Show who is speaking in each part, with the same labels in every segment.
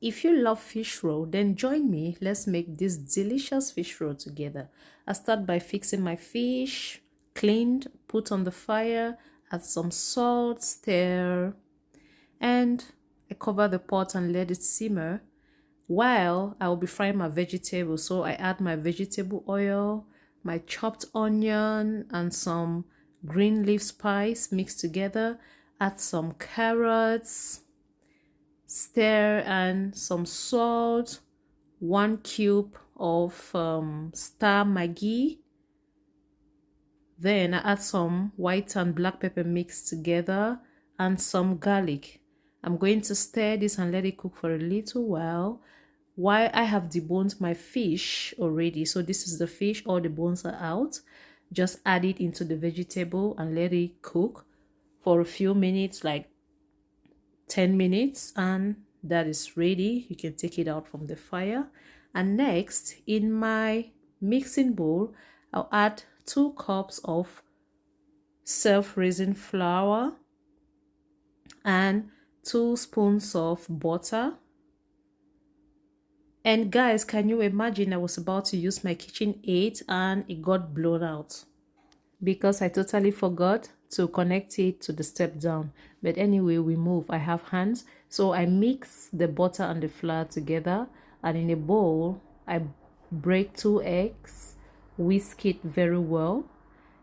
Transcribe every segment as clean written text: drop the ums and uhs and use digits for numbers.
Speaker 1: If you love fish roll, then join me. Let's make this delicious fish roll together. I start by fixing my fish, cleaned, put on the fire, add some salt, stir, and I cover the pot and let it simmer while I will be frying my vegetables. So I add my vegetable oil, my chopped onion, and some green leaf spice mixed together. Add some carrots, stir, and some salt, 1 cube of star Maggi. Then I add some white and black pepper mixed together and some garlic. I'm going to stir this and let it cook for a little while I have deboned my fish already. So this is the fish, all the bones are out. Just add it into the vegetable and let it cook for a few minutes, like 10 minutes, and that is ready. You can take it out from the fire. And next, in my mixing bowl, I'll add 2 cups of self-raising flour and 2 spoons of butter. And guys, can you imagine, I was about to use my KitchenAid and it got blown out because I totally forgot to connect it to the step down. But anyway, we move. I have hands, so I mix the butter and the flour together, and in a bowl I break 2 eggs, whisk it very well,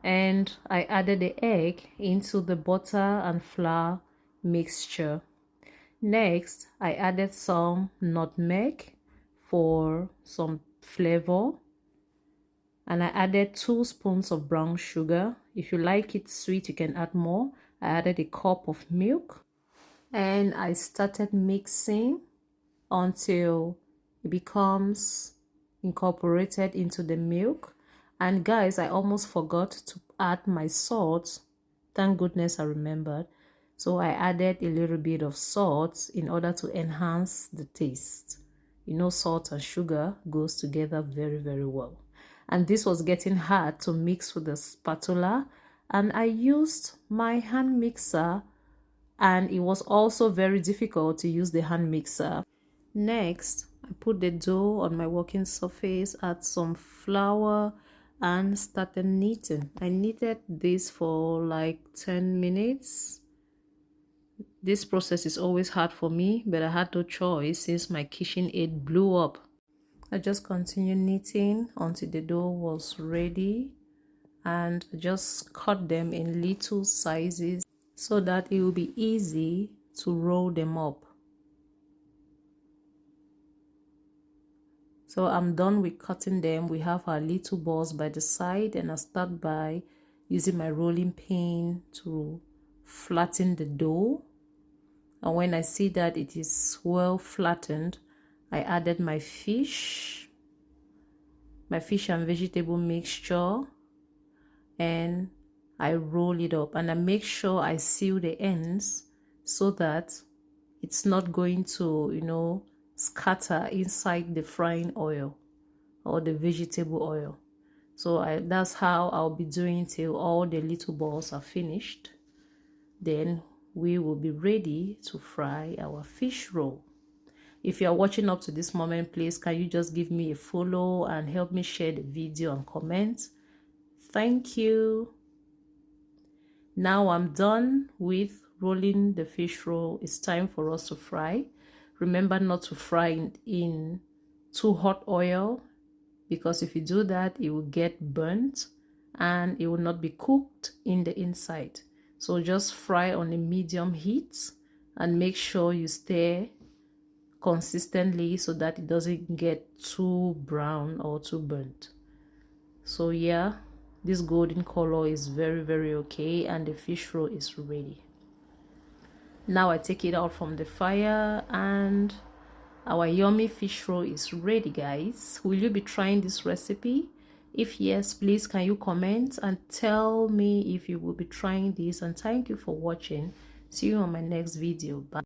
Speaker 1: and I added the egg into the butter and flour mixture. Next, I added some nutmeg for some flavor, and I added 2 spoons of brown sugar. If you like it sweet, you can add more. I added a cup of milk, and I started mixing until it becomes incorporated into the milk. And guys, I almost forgot to add my salt. Thank goodness I remembered. So I added a little bit of salt in order to enhance the taste. You know, salt and sugar goes together very, very well. And this was getting hard to mix with the spatula, and I used my hand mixer, and it was also very difficult to use the hand mixer. Next, I put the dough on my working surface, add some flour, and started kneading. I kneaded this for like 10 minutes. This process is always hard for me, but I had no choice since my KitchenAid blew up. I just continued knitting until the dough was ready, and just cut them in little sizes so that it will be easy to roll them up. So I'm done with cutting them. We have our little balls by the side, and I start by using my rolling pin to flatten the dough. And when I see that it is well flattened, I added my fish and vegetable mixture, and I roll it up, and I make sure I seal the ends so that it's not going to, you know, scatter inside the frying oil or the vegetable oil. So that's how I'll be doing till all the little balls are finished. Then we will be ready to fry our fish roll. If you are watching up to this moment, please can you just give me a follow and help me share the video and comment. Thank you. Now I'm done with rolling the fish roll. It's time for us to fry. Remember not to fry in too hot oil, because if you do that, it will get burnt and it will not be cooked in the inside. So just fry on a medium heat and make sure you stir consistently so that it doesn't get too brown or too burnt. So yeah, this golden color is very, very okay, and the fish roll is ready. Now I take it out from the fire, and our yummy fish roll is ready, guys. Will you be trying this recipe? If yes, please can you comment and tell me if you will be trying this, and thank you for watching. See you on my next video. Bye.